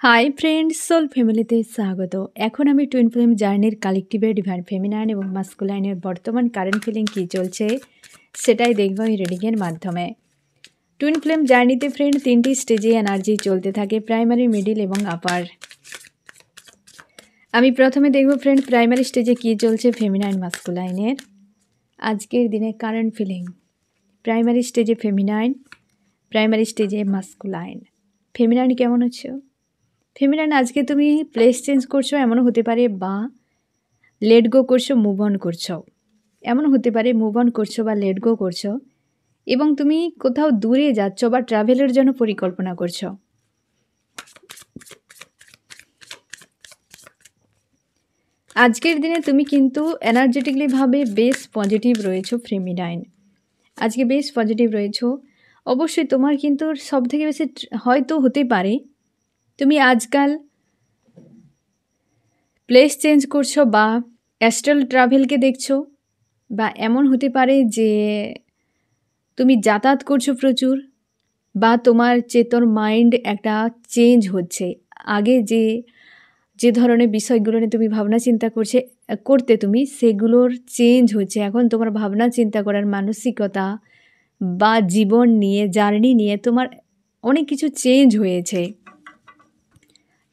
Hi friends, soul ফ্যামিলিতে স্বাগত। এখন আমি টুইন ফ্লেম জার্নির কালেকটিভে ডিভাইন ফেমিনাইন এবং মাস্কুলাইনের বর্তমান কারেন্ট ফিলিং কী চলছে সেটাই দেখব এই রিডিংয়ের মাধ্যমে। টুইন ফ্লেম জার্নিতে ফ্রেন্ড 3টি স্টেজে এনার্জি চলতে থাকে, প্রাইমারি, মিডিল এবং আপার। আমি প্রথমে দেখব ফ্রেন্ড প্রাইমারি স্টেজে কী চলছে ফেমিনাইন মাস্কুলাইনের আজকের দিনে কারেন্ট ফিলিং। প্রাইমারি স্টেজে ফেমিনাইন, প্রাইমারি স্টেজে মাস্কুলাইন। ফেমিনাইন কেমন হচ্ছে? ফেমিনাইন আজকে তুমি প্লেস চেঞ্জ করছো, এমনও হতে পারে, বা লেট গো করছো, মুভ অন করছো, এমন হতে পারে। মুভ অন করছো বা লেট গো করছো, এবং তুমি কোথাও দূরে যাচ্ছ বা ট্রাভেলের জন্য পরিকল্পনা করছো। আজকের দিনে তুমি কিন্তু এনার্জেটিকলিভাবে বেশ পজিটিভ রয়েছো ফেমিনাইন। আজকে বেশ পজিটিভ রয়েছো। অবশ্যই তোমার কিন্তু সবথেকে বেশি হয়তো হতে পারে তুমি আজকাল প্লেস চেঞ্জ করছো বা অ্যাস্ট্রাল ট্রাভেলকে দেখছো, বা এমন হতে পারে যে তুমি যাতায়াত করছো প্রচুর, বা তোমার চেতন মাইন্ড একটা চেঞ্জ হচ্ছে। আগে যে ধরনের বিষয়গুলো নিয়ে তুমি ভাবনা চিন্তা করতে তুমি সেগুলোর চেঞ্জ হচ্ছে। এখন তোমার ভাবনা চিন্তা করার মানসিকতা বা জীবন নিয়ে, জার্নি নিয়ে তোমার অনেক কিছু চেঞ্জ হয়েছে,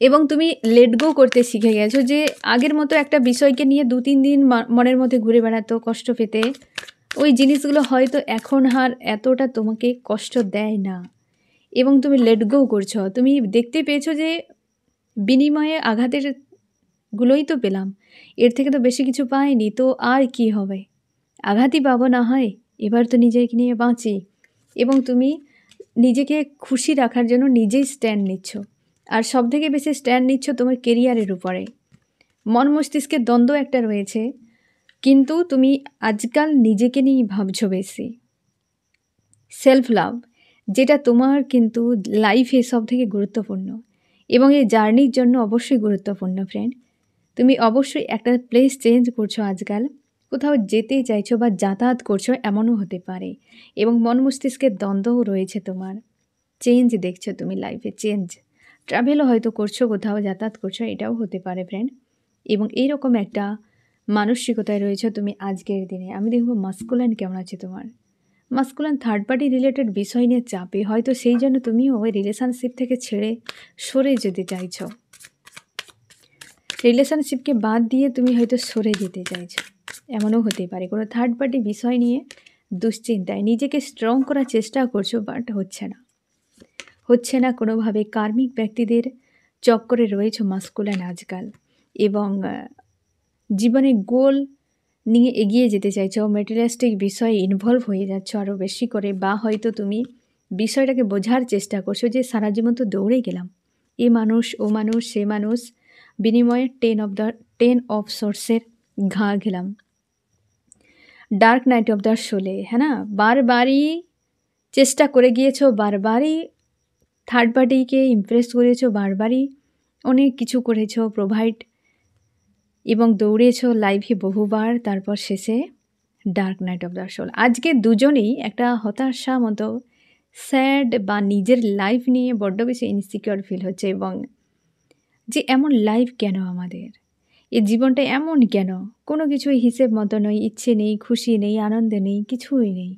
এবং তুমি লেট গো করতে শিখে গেছো। যে আগের মতো একটা বিষয়কে নিয়ে 2-3 দিন মনের মধ্যে ঘুরে বেড়াতো, কষ্ট পেতে, ওই জিনিসগুলো হয়তো এখন আর এতটা তোমাকে কষ্ট দেয় না, এবং তুমি লেট গো করছো। তুমি দেখতে পেয়েছো যে বিনিময়ে আঘাতের গুলোই তো পেলাম, এর থেকে তো বেশি কিছু পাইনি, তো আর কি হবে, আঘাতই পাবো না হয়, এবার তো নিজেকে নিয়ে বাঁচি। এবং তুমি নিজেকে খুশি রাখার জন্য নিজেই স্ট্যান্ড নিচ্ছ, আর সবথেকে বেশি স্ট্যান্ড নিচ্ছ তোমার কেরিয়ারের উপরে। মন মস্তিষ্কের দ্বন্দ্ব একটা রয়েছে, কিন্তু তুমি আজকাল নিজেকে নিয়েই ভাবছো বেশি। সেলফ লাভ, যেটা তোমার কিন্তু লাইফে সবথেকে গুরুত্বপূর্ণ, এবং এই জার্নির জন্য অবশ্যই গুরুত্বপূর্ণ ফ্রেন্ড। তুমি অবশ্যই একটা প্লেস চেঞ্জ করছো আজকাল, কোথাও যেতে চাইছো বা যাতায়াত করছো, এমনও হতে পারে। এবং মন মস্তিষ্কের দ্বন্দ্বও রয়েছে তোমার। চেঞ্জ দেখছো তুমি লাইফে, চেঞ্জ। ট্রাভেলও হয়তো করছো, কোথাও যাতায়াত করছো, এটাও হতে পারে ফ্রেন্ড। এবং এইরকম একটা মানসিকতায় রয়েছে তুমি আজকের দিনে। আমি দেখব মাস্কুলাইন কেমন আছে তোমার। মাস্কুলাইন থার্ড পার্টি রিলেটেড বিষয় নিয়ে চাপে, হয়তো সেই জন্য তুমিও ওই রিলেশনশিপ থেকে ছেড়ে সরে যেতে চাইছো। রিলেশনশিপকে বাদ দিয়ে তুমি হয়তো সরে যেতে চাইছো, এমনও হতে পারে। কোনো থার্ড পার্টি বিষয় নিয়ে দুশ্চিন্তায় নিজেকে স্ট্রং করার চেষ্টা করছো, বাট হচ্ছে না কোনোভাবে। কার্মিক ব্যক্তিদের চক্করে রয়েছে মাস্কুলাইন আজকাল, এবং জীবনে গোল নিয়ে এগিয়ে যেতে চাইছো, ম্যাটেরিয়ালিস্টিক বিষয়ে ইনভলভ হয়ে যাচ্ছ আরও বেশি করে, বা হয়তো তুমি বিষয়টাকে বোঝার চেষ্টা করছো যে সারা জীবন তো দৌড়ে গেলাম, এ মানুষ, ও মানুষ, সে মানুষ, বিনিময়ে 10 অফ সোর্সের ঘা খেলাম, ডার্ক নাইট অফ দ্য সোলে, হ্যাঁ না? বারবারই চেষ্টা করে গিয়েছো, বারবারই থার্ড পার্টিকে ইমপ্রেস করেছো, বারবারই অনেক কিছু করেছো প্রোভাইড, এবং দৌড়েছো লাইফে বহুবার, তারপর শেষে dark night of the soul. আজকে দুজনেই একটা হতাশা মতো, স্যাড, বা নিজের লাইফ নিয়ে বড্ড বেশি ইনসিকিউর ফিল হচ্ছে, এবং যে এমন লাইফ কেন আমাদের, এই জীবনটা এমন কেন, কোনো কিছুই হিসেব মতো নয়, ইচ্ছে নেই, খুশি নেই, আনন্দ নেই, কিছুই নেই।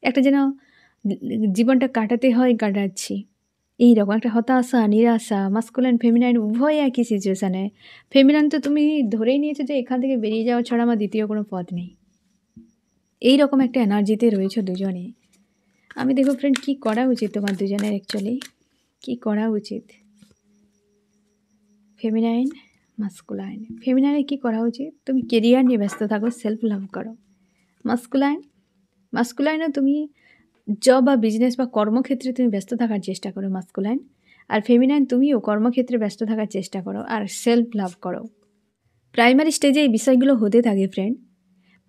একটা যেন জীবনটা কাটাতে হয়, কাটাচ্ছি, এইরকম একটা হতাশা, নিরাশা। মাস্কুলাইন ফেমিনাইন উভয় একই সিচুয়েশানে। ফেমিনাইন তো তুমি ধরেই নিয়েছো যে এখান থেকে বেরিয়ে যাওয়া ছাড়া আমার দ্বিতীয় কোনো পথ নেই, এই রকম একটা এনার্জিতে রয়েছে দুজনে। আমি দেখো ফ্রেন্ড, কী করা উচিত তোমার দুজনের, অ্যাকচুয়ালি কী করা উচিত? Feminine, masculine. ফেমিনাইনে কী করা উচিত? তুমি কেরিয়ার নিয়ে ব্যস্ত থাকো, সেলফ লাভ করো। মাস্কুলাইনও তুমি জব বা বিজনেস বা কর্মক্ষেত্রে তুমি ব্যস্ত থাকার চেষ্টা করো মাস্কুলাইন, আর ফেমিনাইন তুমিও কর্মক্ষেত্রে ব্যস্ত থাকার চেষ্টা করো আর সেলফ লাভ করো। প্রাইমারি স্টেজে এই বিষয়গুলো হতে থাকে ফ্রেন্ড।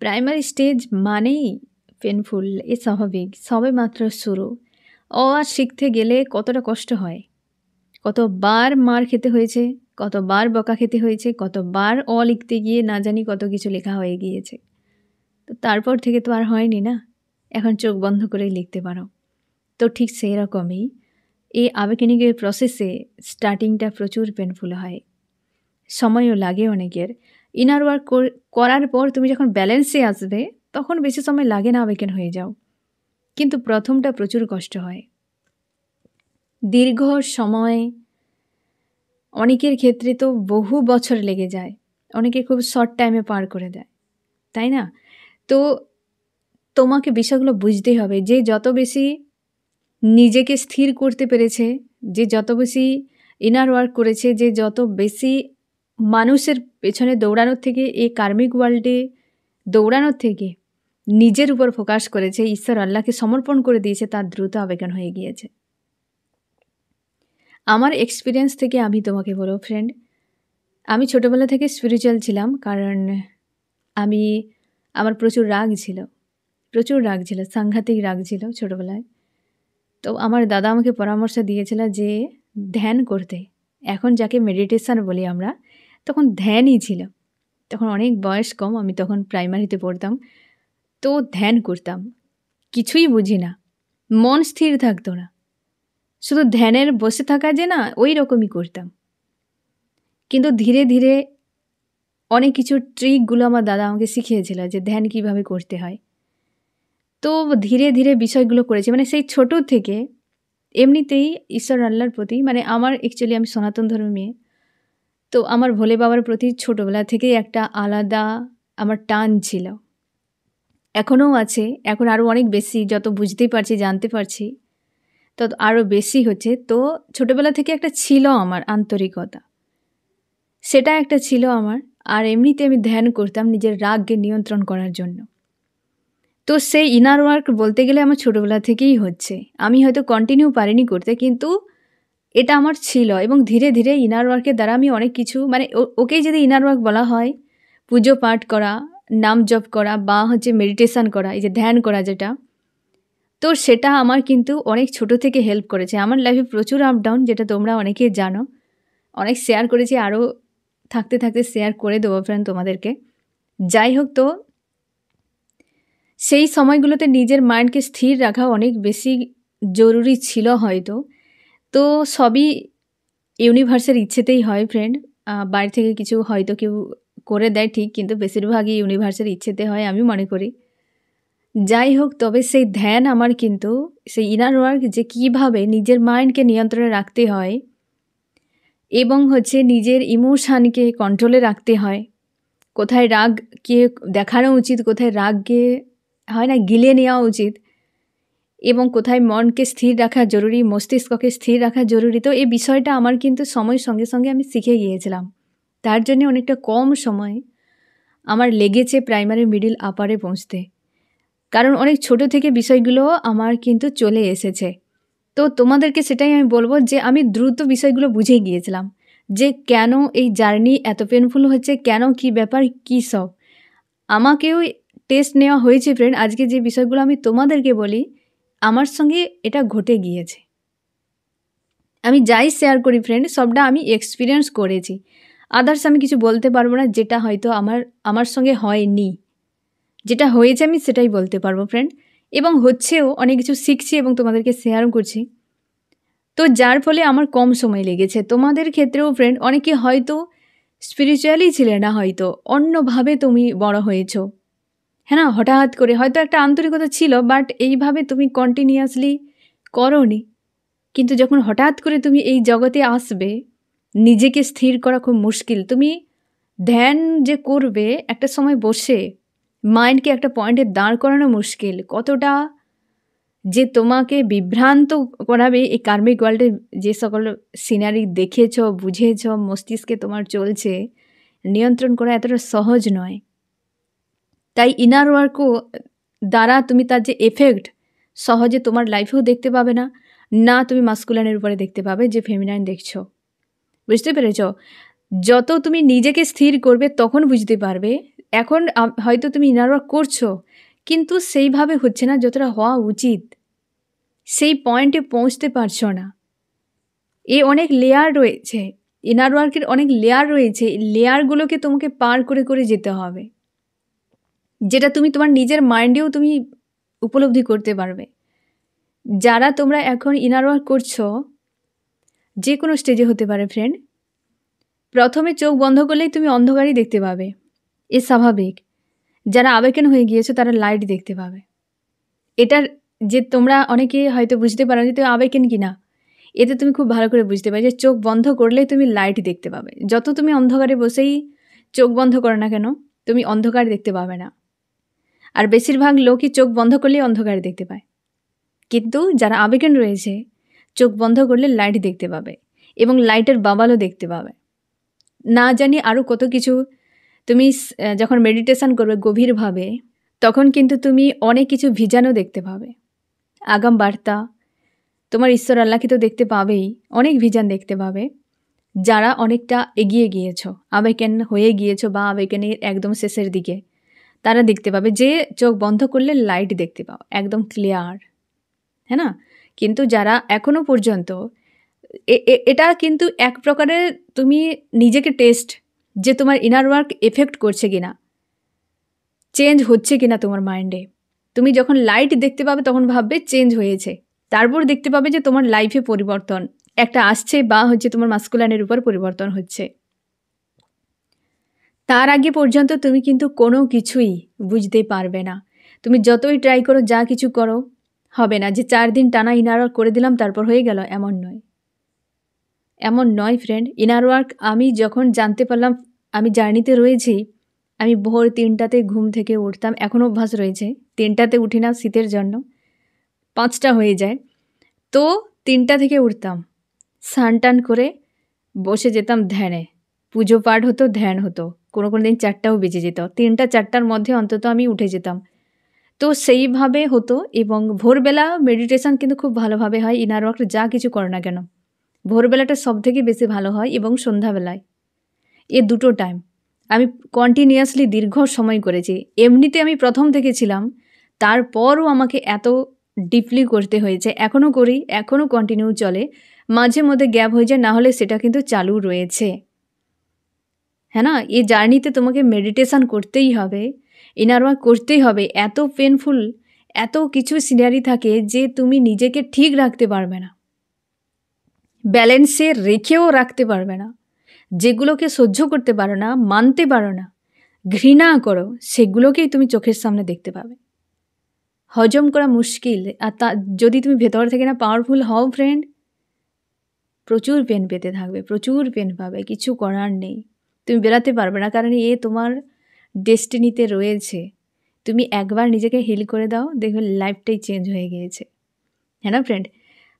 প্রাইমারি স্টেজ মানেই পেনফুল, এ স্বাভাবিক, সবে মাত্র শুরু। আর শিখতে গেলে কতটা কষ্ট হয়, কতবার মার খেতে হয়েছে, কতবার বকা খেতে হয়েছে, কতবার লিখতে গিয়ে না জানি কত কিছু লেখা হয়ে গিয়েছে। তো তারপর থেকে তো আর হয়নি না, এখন চোখ বন্ধ করেই লিখতে পারো। তো ঠিক সেই রকমই এই আবেগনিকের প্রসেসে স্টার্টিংটা প্রচুর পেনফুল হয়, সময়ও লাগে অনেকের। ইনার ওয়ার্ক করার পর তুমি যখন ব্যালেন্সে আসবে তখন বেশি সময় লাগে না, আবেগেন হয়ে যাও। কিন্তু প্রথমটা প্রচুর কষ্ট হয়, দীর্ঘ সময়, অনেকের ক্ষেত্রে তো বহু বছর লেগে যায়, অনেকে খুব শর্ট টাইমে পার করে দেয়, তাই না? তো তোমাকে বিষয়গুলো বুঝতেই হবে, যে যত বেশি নিজেকে স্থির করতে পেরেছে, যে যত বেশি ইনার ওয়ার্ক করেছে, যে যত বেশি মানুষের পেছনে দৌড়ানোর থেকে, এই কার্মিক ওয়ার্ল্ডে দৌড়ানোর থেকে নিজের উপর ফোকাস করেছে, ঈশ্বর আল্লাহকে সমর্পণ করে দিয়েছে, তার দ্রুত আবেগন হয়ে গিয়েছে। আমার এক্সপিরিয়েন্স থেকে আমি তোমাকে বলবো ফ্রেন্ড, আমি ছোটোবেলা থেকে স্পিরিচুয়াল ছিলাম, কারণ আমার প্রচুর রাগ ছিল, সাংঘাতিক রাগ ছিল ছোটোবেলায়। তো আমার দাদা আমাকে পরামর্শ দিয়েছিল যে ধ্যান করতে, এখন যাকে মেডিটেশন বলি আমরা, তখন ধ্যানই ছিল। তখন অনেক বয়স কম, আমি তখন প্রাইমারিতে পড়তাম। তো ধ্যান করতাম, কিছুই বুঝি না, মন স্থির থাকতো না, শুধু ধ্যানের বসে থাকা যে না, ওই রকমই করতাম। কিন্তু ধীরে ধীরে অনেক কিছু ট্রিকগুলো আমার দাদা আমাকে শিখিয়েছিল যে ধ্যান কিভাবে করতে হয়। তো ধীরে ধীরে বিষয়গুলো করেছি, মানে সেই ছোট থেকে এমনিতেই ঈশ্বর আল্লাহর প্রতি, মানে আমি সনাতন ধর্মের মেয়ে, তো আমার ভোলে বাবার প্রতি ছোটোবেলা থেকেই একটা আলাদা আমার টান ছিল, এখনও আছে। এখন আরও অনেক বেশি, যত বুঝতেই পারছি, জানতে পারছি, তত আরও বেশি হচ্ছে। তো ছোটোবেলা থেকে একটা ছিল আমার আন্তরিকতা, সেটা একটা ছিল আমার। আর এমনিতে আমি ধ্যান করতাম নিজের রাগকে নিয়ন্ত্রণ করার জন্য। তো সেই ইনার ওয়ার্ক বলতে গেলে আমার ছোটোবেলা থেকেই হচ্ছে, আমি হয়তো কন্টিনিউ পারিনি করতে, কিন্তু এটা আমার ছিল। এবং ধীরে ধীরে ইনার ওয়ার্কের দ্বারা আমি অনেক কিছু, মানে ওকেই যদি ইনার ওয়ার্ক বলা হয়, পুজো পাঠ করা, নাম জপ করা, বা মেডিটেশান করা, এই যে ধ্যান করা যেটা, তো সেটা আমার কিন্তু অনেক ছোট থেকে হেল্প করেছে। আমার লাইফে প্রচুর আপ ডাউন, যেটা তোমরা অনেকেই জানো, অনেক শেয়ার করেছি, আরও থাকতে থাকতে শেয়ার করে দেবো ফ্রেন্ড তোমাদেরকে। যাই হোক, তো সেই সময়গুলোতে নিজের মাইন্ডকে স্থির রাখা অনেক বেশি জরুরি ছিল হয়তো। তো সবই ইউনিভার্সের ইচ্ছেতেই হয় ফ্রেন্ড, বাইরে থেকে কিছু হয়তো কেউ করে দেয় ঠিক, কিন্তু বেশিরভাগই ইউনিভার্সের ইচ্ছেতে হয় আমি মনে করি। যাই হোক, তবে সেই ধ্যান আমার কিন্তু সেই ইনার ওয়ার্ক, যে কীভাবে নিজের মাইন্ডকে নিয়ন্ত্রণে রাখতে হয় এবং নিজের ইমোশানকে কন্ট্রোলে রাখতে হয়, কোথায় রাগকে দেখানো উচিত, কোথায় রাগকে হয় না গিলে নেওয়া উচিত, এবং কোথায় মনকে স্থির রাখা জরুরি, মস্তিষ্ককে স্থির রাখা জরুরি। তো এই বিষয়টা আমার কিন্তু সময়ের সঙ্গে সঙ্গে আমি শিখে গিয়েছিলাম। তার জন্যে অনেকটা কম সময় আমার লেগেছে প্রাইমারি, মিডিল, আপারে পৌঁছতে, কারণ অনেক ছোট থেকে বিষয়গুলো আমার কিন্তু চলে এসেছে। তো তোমাদেরকে সেটাই আমি বলবো, যে আমি দ্রুত বিষয়গুলো বুঝে গিয়েছিলাম, যে কেন এই জার্নি এত পেনফুল হচ্ছে, কেন, কি ব্যাপার, কী সব। আমাকেও টেস্ট নেওয়া হয়েছে ফ্রেন্ড। আজকে যে বিষয়গুলো আমি তোমাদেরকে বলি, আমার সঙ্গে এটা ঘটে গিয়েছে। আমি যাই শেয়ার করি ফ্রেন্ড, সবটা আমি এক্সপিরিয়েন্স করেছি, আদার্স আমি কিছু বলতে পারবো না, যেটা হয়তো আমার সঙ্গে হয়নি। যেটা হয়েছে আমি সেটাই বলতে পারবো ফ্রেন্ড, এবং হচ্ছেও, অনেক কিছু শিখছি এবং তোমাদেরকে শেয়ারও করছি। তো যার ফলে আমার কম সময় লেগেছে। তোমাদের ক্ষেত্রেও ফ্রেন্ড, অনেকে হয়তো স্পিরিচুয়ালি ছিলে না, হয়তো অন্যভাবে তুমি বড় হয়েছো, হ্যাঁ না, হঠাৎ করে হয়তো একটা আন্তরিকতা ছিল, বাট এইভাবে তুমি কন্টিনিউয়াসলি করোনি। কিন্তু যখন হঠাৎ করে তুমি এই জগতে আসবে, নিজেকে স্থির করা খুব মুশকিল। তুমি ধ্যান যে করবে একটা সময় বসে, মাইন্ডকে একটা পয়েন্টে দাঁড় করানো মুশকিল। কতটা যে তোমাকে বিভ্রান্ত করাবে এই কার্মিক ওয়ার্ল্ডে, যে সকল সিনারি দেখেছ, বুঝেছ, মস্তিষ্কে তোমার চলছে, নিয়ন্ত্রণ করা এতটা সহজ নয়। তাই ইনার ওয়ার্কও দ্বারা তুমি তার যে এফেক্ট সহজে তোমার লাইফেও দেখতে পাবে না, না তুমি মাস্কুলানের উপরে দেখতে পাবে যে ফেমিনাইন দেখছো। বুঝতে পেরেছ? যত তুমি নিজেকে স্থির করবে তখন বুঝতে পারবে। এখন হয়তো তুমি ইনার ওয়ার্ক করছো, কিন্তু সেইভাবে হচ্ছে না যতটা হওয়া উচিত, সেই পয়েন্টে পৌঁছতে পারছো না। অনেক লেয়ার রয়েছে, ইনার ওয়ার্কের অনেক লেয়ার রয়েছে, লেয়ারগুলোকে তোমাকে পার করে করে যেতে হবে, যেটা তুমি তোমার নিজের মাইন্ডেও তুমি উপলব্ধি করতে পারবে। যারা তোমরা এখন ইনার ওয়ার্ক করছো, যে কোনো স্টেজে হতে পারে ফ্রেন্ড। প্রথমে চোখ বন্ধ করলেই তুমি অন্ধকারই দেখতে পাবে, এ স্বাভাবিক। যারা আবেগেন হয়ে গিয়েছো তারা লাইট দেখতে পাবে। এটার যে তোমরা অনেকে হয়তো বুঝতে পারো যে তুমি আবেগেন কি না, এতে তুমি খুব ভালো করে বুঝতে পারো যে চোখ বন্ধ করলেই তুমি লাইট দেখতে পাবে। যত তুমি অন্ধকারে বসেই চোখ বন্ধ করো না কেন, তুমি অন্ধকার দেখতে পাবে না। আর বেশিরভাগ লোকই চোখ বন্ধ করলেই অন্ধকার দেখতে পায়। কিন্তু যারা আবেগেন রয়েছে চোখ বন্ধ করলে লাইট দেখতে পাবে এবং লাইটের বাবালও দেখতে পাবে। না জানি আরও কত কিছু। তুমি যখন মেডিটেশন করবে গভীরভাবে, তখন কিন্তু তুমি অনেক কিছু ভিজানও দেখতে পাবে। আগাম বার্তা তোমার ঈশ্বর আল্লাহকে তো দেখতে পাবেই, অনেক ভিজান দেখতে পাবে। যারা অনেকটা এগিয়ে গিয়েছো, আবেগেন হয়ে গিয়েছো বা আবেগেনের একদম শেষের দিকে, তারা দেখতে পাবে যে চোখ বন্ধ করলে লাইট দেখতে পাও, একদম ক্লিয়ার, হ্যাঁ না? কিন্তু যারা এখনও পর্যন্ত এটা কিন্তু এক প্রকারের তুমি নিজেকে টেস্ট, যে তোমার ইনার ওয়ার্ক এফেক্ট করছে কিনা, চেঞ্জ হচ্ছে কিনা তোমার মাইন্ডে। তুমি যখন লাইট দেখতে পাবে তখন ভাববে চেঞ্জ হয়েছে, তারপর দেখতে পাবে যে তোমার লাইফে পরিবর্তন একটা আসছে বা হচ্ছে তোমার মাস্কুলাইনের উপর পরিবর্তন হচ্ছে। তার আগে পর্যন্ত তুমি কিন্তু কোনো কিছুই বুঝতে পারবে না। তুমি যতই ট্রাই করো, যা কিছু করো, হবে না। যে 4 দিন টানা ইনার ওয়ার্ক করে দিলাম তারপর হয়ে গেল, এমন নয়। এমন নয় ফ্রেন্ড। ইনার ওয়ার্ক আমি যখন জানতে পারলাম, আমি জার্নিতে রয়েছি। আমি ভোর 3টাতে ঘুম থেকে উঠতাম, এখনও অভ্যাস রয়েছে। 3টাতে উঠি না শীতের জন্য, 5টা হয়ে যায়। তো 3টা থেকে উঠতাম, স্নান টান করে বসে যেতাম ধ্যানে। পুজো পাঠ হতো, ধ্যান হতো। কোনো দিন 4টাও বেজে যেত। 3টা 4টার মধ্যে অন্তত আমি উঠে যেতাম। তো সেইভাবে হতো। এবং ভোরবেলা মেডিটেশন কিন্তু খুব ভালোভাবে হয়। ইনার ওয়ার্ক যা কিছু করো না কেন, ভোরবেলাটা সবথেকে বেশি ভালো হয় এবং সন্ধ্যাবেলায়, এ দুটো টাইম আমি কন্টিনিউয়াসলি দীর্ঘ সময় করেছি। এমনিতে আমি প্রথম থেকে ছিলাম, তারপরও আমাকে এত ডিপলি করতে হয়েছে। এখনও করি, এখনও কন্টিনিউ চলে। মাঝে মধ্যে গ্যাপ হয়ে যায়, না হলে সেটা কিন্তু চালু রয়েছে, হ্যাঁ না? এই জার্নিতে তোমাকে মেডিটেশন করতেই হবে, ইনার ওয়ার্ক করতেই হবে। এত পেনফুল, এত কিছু সিনারি থাকে যে তুমি নিজেকে ঠিক রাখতে পারবে না, ব্যালেন্সে রেখেও রাখতে পারবে না। যেগুলোকে সহ্য করতে পারো না, মানতে পারো না, ঘৃণা করো, সেগুলোকেই তুমি চোখের সামনে দেখতে পাবে। হজম করা মুশকিল। আর তা যদি তুমি ভেতর থেকে না পাওয়ারফুল হও ফ্রেন্ড, প্রচুর পেন পেতে থাকবে, প্রচুর পেন পাবে। কিছু করার নেই, তুমি বেরাতে পারবে না, কারণ এ তোমার ডেস্টিনিতে রয়েছে। তুমি একবার নিজেকে হিল করে দাও, দেখবে লাইফটাই চেঞ্জ হয়ে গিয়েছে, হ্যাঁ না ফ্রেন্ড?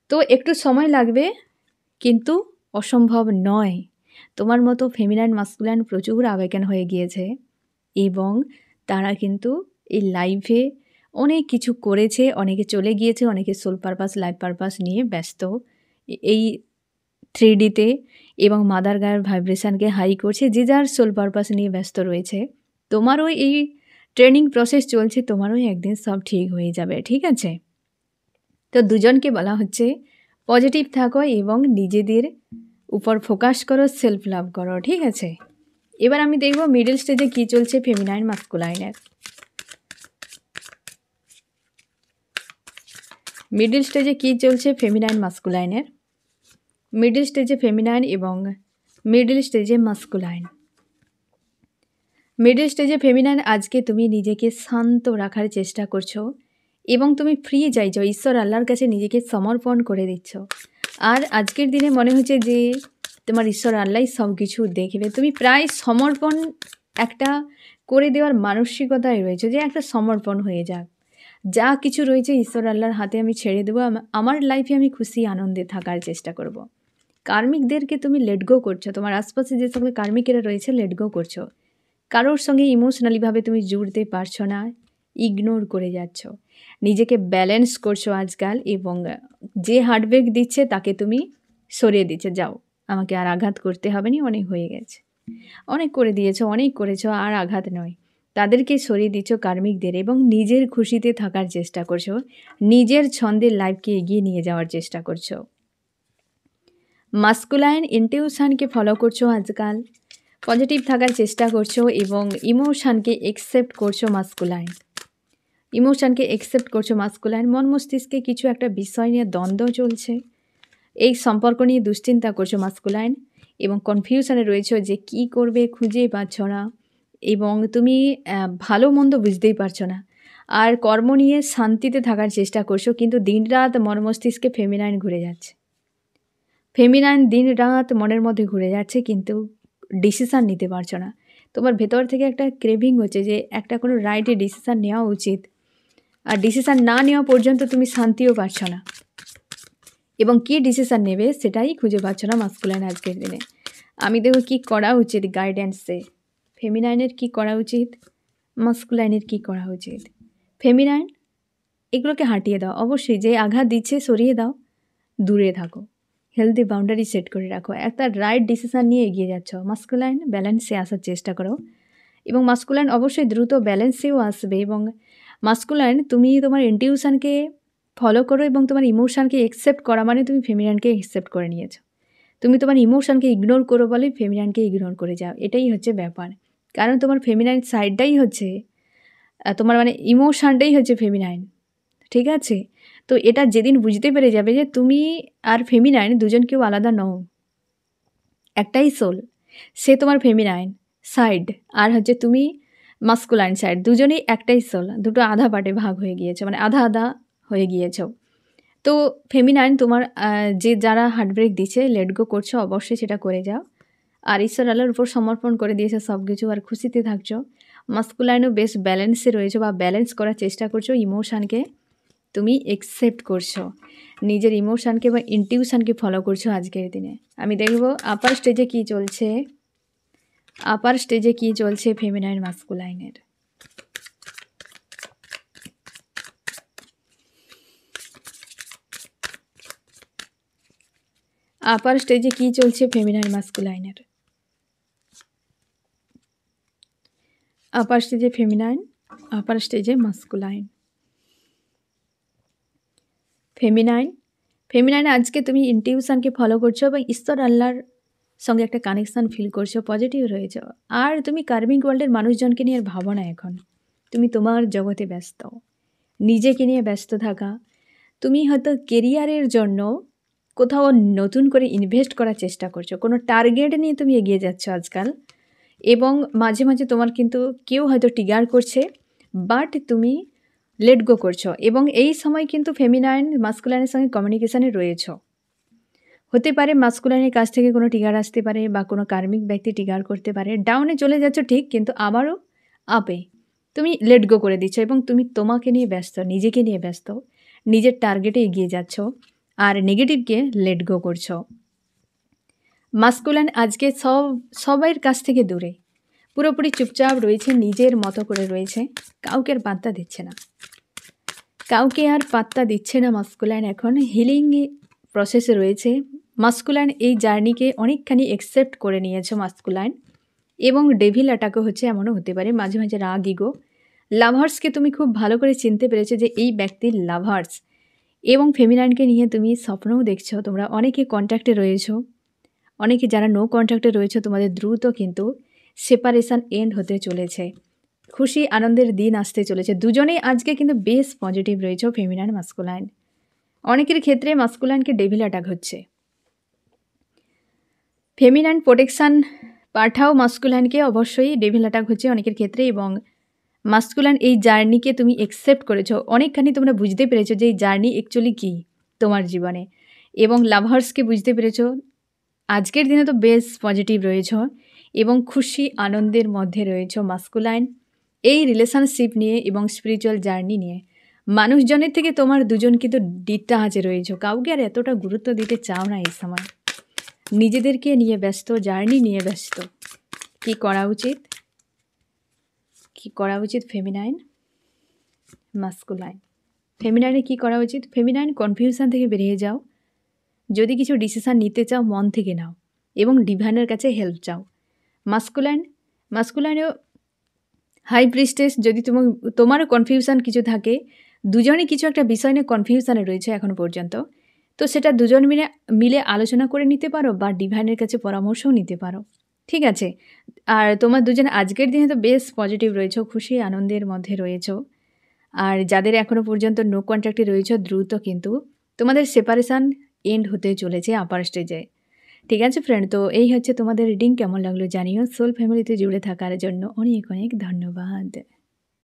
তো একটু সময় লাগবে, কিন্তু অসম্ভব নয়। তোমার মতো ফেমিনাইন মাস্কুলাইন প্রচুর আবেগেন হয়ে গিয়েছে এবং তারা কিন্তু এই লাইফে অনেক কিছু করেছে। অনেকে চলে গিয়েছে, অনেকে সোল পারপাস, লাইফ পারপাস নিয়ে ব্যস্ত এই 3Dতে এবং মাদার গায়ের ভাইব্রেশনকে হাই করছে। যে যার সোল পারপাস নিয়ে ব্যস্ত রয়েছে। তোমারও এই ট্রেনিং প্রসেস চলছে, তোমারও একদিন সব ঠিক হয়ে যাবে, ঠিক আছে? তো দুজনকে বলা হচ্ছে পজিটিভ থাকো এবং নিজেদের উপর ফোকাস করো, সেলফ লাভ করো, ঠিক আছে? এবার আমি দেখব মিডল স্টেজে কী চলছে ফেমিনাইন মাস্কুলাইনের। মিডল স্টেজে কী চলছে ফেমিনাইন মাস্কুলাইনের। মিডল স্টেজে ফেমিনাইন এবং মিডল স্টেজে মাস্কুলাইন। মিডল স্টেজে ফেমিনাইন, আজকে তুমি নিজেকে শান্ত রাখার চেষ্টা করছো এবং তুমি ফ্রি চাইছো, ঈশ্বর আল্লাহর কাছে নিজেকে সমর্পণ করে দিচ্ছ। আর আজকের দিনে মনে হচ্ছে যে তোমার ঈশ্বর আল্লাহ সব কিছু দেখবে। তুমি প্রায় সমর্পণ একটা করে দেওয়ার মানসিকতায় রয়েছে, যে একটা সমর্পণ হয়ে যাক, যা কিছু রয়েছে ঈশ্বর আল্লাহর হাতে আমি ছেড়ে দেবো। আমার লাইফে আমি খুশি আনন্দে থাকার চেষ্টা করব। কার্মিকদেরকে তুমি লেট গো করছো, তোমার আশপাশে যে সকল কার্মিকেরা রয়েছে লেট গো করছো। কারোর সঙ্গে ইমোশনালিভাবে তুমি জুড়তে পারছো না, ইগনোর করে যাচ্ছ, নিজেকে ব্যালেন্স করছো আজকাল। এবং যে হার্টব্রেক দিচ্ছে তাকে তুমি সরিয়ে দিচ্ছ, যাও আমাকে আর আঘাত করতে হবে না, অনেক হয়ে গেছে, অনেক করে দিয়েছো, অনেক করেছো, আর আঘাত নয়। তাদেরকে সরিয়ে দিচ্ছ কার্মিকদের এবং নিজের খুশিতে থাকার চেষ্টা করছো, নিজের ছন্দের লাইফকে এগিয়ে নিয়ে যাওয়ার চেষ্টা করছো। মাস্কুলাইন ইনটিউশনকে ফলো করছো আজকাল, পজিটিভ থাকার চেষ্টা করছো এবং ইমোশনকে একসেপ্ট করছো মাস্কুলাইন। ইমোশনকে একসেপ্ট করছো মাস্কুলাইন। মন মস্তিষ্কে কিছু একটা বিষয় নিয়ে দ্বন্দ্ব চলছে এই সম্পর্ক নিয়ে দুশ্চিন্তা করছো মাস্কুলাইন, এবং কনফিউশনে রয়েছো যে কি করবে খুঁজেই পাচ্ছ না, এবং তুমি ভালো মন্দ বুঝতেই পারছো না। আর কর্ম নিয়ে শান্তিতে থাকার চেষ্টা করছো, কিন্তু দিনরাত মন মস্তিষ্কে ফেমিনাইন ঘুরে যাচ্ছে। ফেমিনাইন দিনরাত মনের মধ্যে ঘুরে যাচ্ছে, কিন্তু ডিসিশান নিতে পারছো না। তোমার ভেতর থেকে একটা ক্রেভিং হচ্ছে যে একটা কোনো রাইটে ডিসিশান নেওয়া উচিত, আর ডিসিশান না নেওয়া পর্যন্ত তুমি শান্তিও পাচ্ছ না, এবং কী ডিসিশান নেবে সেটাই খুঁজে পাচ্ছ না মাস্কুলাইন আজকের দিনে। আমি দেখো কী করা উচিত গাইডেন্সে, ফেমিনাইনের কী করা উচিত, মাস্কুলাইনের কী করা উচিত। ফেমিনাইন এগুলোকে হাঁটিয়ে দাও, অবশ্যই যে আঘাত দিচ্ছে সরিয়ে দাও, দূরে থাকো, হেলদি বাউন্ডারি সেট করে রাখো, একটা রাইট ডিসিশান নিয়ে এগিয়ে যাচ্ছ। মাস্কুলাইন ব্যালেন্সে আসার চেষ্টা করো, এবং মাস্কুলাইন অবশ্যই দ্রুত ব্যালেন্সেও আসবে। এবং মাস্কুলাইন তুমি তোমার ইনটিউশনকে ফলো করো, এবং তোমার ইমোশনকে একসেপ্ট করা মানে তুমি ফেমিনাইনকে একসেপ্ট করে নিয়েছো। তুমি তোমার ইমোশনকে ইগনোর করো বলে ফেমিনাইনকে ইগনোর করে যাও, এটাই হচ্ছে ব্যাপার। কারণ তোমার ফেমিনাইন সাইডটাই হচ্ছে তোমার মানে ইমোশনটাই হচ্ছে ফেমিনাইন, ঠিক আছে? তো এটা যেদিন বুঝতে পেরে যাবে যে তুমি আর ফেমিনাইন দুজন কেউ আলাদা নও, একটাই সোল, সে তোমার ফেমিনাইন সাইড আর হচ্ছে তুমি মাস্কুলাইন সাইড, দুজনেই একটাই সোল, দুটো আধা পার্টে ভাগ হয়ে গিয়েছে, মানে আধা আধা হয়ে গিয়েছো। তো ফেমিনাইন তোমার যে যারা হার্টব্রেক দিচ্ছে লেট গো করছো, অবশ্যই সেটা করে যাও, আর ঈশ্বর আল্লাহর উপর সমর্পণ করে দিয়েছে সব কিছু, আর খুশিতে থাকছো। মাস্কুলাইনও বেশ ব্যালেন্সে রয়েছো বা ব্যালেন্স করার চেষ্টা করছো, ইমোশানকে তুমি একসেপ্ট করছো, নিজের ইমোশানকে বা ইনটিউশনকে ফলো করছো আজকের দিনে। আমি দেখব আপার স্টেজে কী চলছে, আপার স্টেজে কী চলছে ফেমিনাইন মাস্কুলাইনের। আপার স্টেজে কী চলছে ফেমিনাইন মাস্কুলাইনের, আপার স্টেজে ফেমিনাইন, আপার স্টেজে মাস্কুলাইন। ফেমিনাইন, ফেমিনাইন আজকে তুমি ইনটিউশনকে ফলো করছো এবং ঈশ্বর আল্লাহর সঙ্গে একটা কানেকশান ফিল করছো, পজিটিভ রয়েছো, আর তুমি কার্মিক ওয়ার্ল্ডের মানুষজনকে নিয়ে ভাবো না এখন, তুমি তোমার জগতে ব্যস্ত, নিজেকে নিয়ে ব্যস্ত থাকা। তুমি হয়তো কেরিয়ারের জন্য কোথাও নতুন করে ইনভেস্ট করার চেষ্টা করছো, কোনো টার্গেট নিয়ে তুমি এগিয়ে যাচ্ছ আজকাল, এবং মাঝে মাঝে তোমার কিন্তু কেউ হয়তো ট্রিগার করছে, বাট তুমি লেট গো করছো, এবং এই সময় কিন্তু ফেমিনাইন মাস্কুলাইনের সঙ্গে কমিউনিকেশানে রয়েছো। হতে পারে মাস্কুলাইনের কাছ থেকে কোনো ট্রিগার আসতে পারে, বা কোনো কার্মিক ব্যক্তি ট্রিগার করতে পারে, ডাউনে চলে যাচ্ছ ঠিক, কিন্তু আবারও আপে তুমি লেট গো করে দিচ্ছ, এবং তুমি তোমাকে নিয়ে ব্যস্ত, নিজেকে নিয়ে ব্যস্ত, নিজের টার্গেটে এগিয়ে যাচ্ছ, আর নেগেটিভকে লেট গো করছো। মাস্কুলাইন আজকে সবাইয়ের কাছ থেকে দূরে, পুরোপুরি চুপচাপ রয়েছে, নিজের মতো করে রয়েছে, কাউকে আর পাত্তা দিচ্ছে না, কাউকে আর পাত্তা দিচ্ছে না। মাস্কুলাইন এখন হিলিং প্রসেসে রয়েছে। মাস্কুলাইন এই জার্নিকে অনেকখানি একসেপ্ট করে নিয়েছে মাস্কুলাইন, এবং ডেভিল অ্যাটাকও হচ্ছে, এমনও হতে পারে মাঝে মাঝে রাগ ইগো। লাভার্সকে তুমি খুব ভালো করে চিনতে পেরেছো যে এই ব্যক্তির লাভার্স, এবং ফেমিনাইনকে নিয়ে তুমি স্বপ্নও দেখছো। তোমরা অনেকে কন্ট্যাক্টে রয়েছো, অনেকে যারা নো কন্ট্যাক্টে রয়েছে তোমাদের দ্রুত কিন্তু সেপারেশান এন্ড হতে চলেছে, খুশি আনন্দের দিন আসতে চলেছে। দুজনেই আজকে কিন্তু বেশ পজিটিভ রয়েছে ফেমিনাইন মাস্কুলাইন। অনেকের ক্ষেত্রে মাস্কুলাইনকে ডেভিল অ্যাটাক হচ্ছে, ফেমিনাইন প্রোটেকশান পাঠাও মাস্কুলাইনকে, অবশ্যই ডেভিল অ্যাটাক হচ্ছে অনেকের ক্ষেত্রে, এবং মাস্কুলাইন এই জার্নিকে তুমি একসেপ্ট করেছো, অনেকখানি তোমরা বুঝতে পেরেছো যে এই জার্নি অ্যাকচুয়ালি কী তোমার জীবনে, এবং লাভার্সকে বুঝতে পেরেছো। আজকের দিনে তো বেশ পজিটিভ রয়েছ, এবং খুশি আনন্দের মধ্যে রয়েছ মাস্কুলাইন এই রিলেশনশিপ নিয়ে এবং স্পিরিচুয়াল জার্নি নিয়ে। মানুষজনের থেকে তোমার দুজন কিন্তু ডিটাচে রয়েছ, কাউকে আর এতটা গুরুত্ব দিতে চাও না এই সময়, নিজেদেরকে নিয়ে ব্যস্ত, জার্নি নিয়ে ব্যস্ত। কি করা উচিত, কি করা উচিত ফেমিনাইন মাস্কুলাইন, ফেমিনাইনে কি করা উচিত? ফেমিনাইন কনফিউশন থেকে বেরিয়ে যাও, যদি কিছু ডিসিশান নিতে চাও মন থেকে নাও, এবং ডিভাইনের কাছে হেল্প চাও। মাস্কুলাইনেও হাই প্রিস্টেস, যদি তোমারও কনফিউশন কিছু থাকে, দুজনে কিছু একটা বিষয় নিয়ে কনফিউশনে রয়েছে এখনও পর্যন্ত, তো সেটা দুজন মিলে আলোচনা করে নিতে পারো, বা ডিভাইনের কাছে পরামর্শও নিতে পারো, ঠিক আছে? আর তোমার দুজন আজকের দিনে তো বেশ পজিটিভ রয়েছো, খুশি আনন্দের মধ্যে রয়েছো, আর যাদের এখনও পর্যন্ত নো কন্ট্যাক্টে রয়েছে দ্রুত কিন্তু তোমাদের সেপারেশান এন্ড হতে চলেছে আপার স্টেজে। ঠিক আছে ফ্রেন্ড? তো এই হচ্ছে তোমাদের রিডিং। কেমন লাগলো জানিও। সোল ফ্যামিলিতে জুড়ে থাকার জন্য অনেক, অনেক ধন্যবাদ।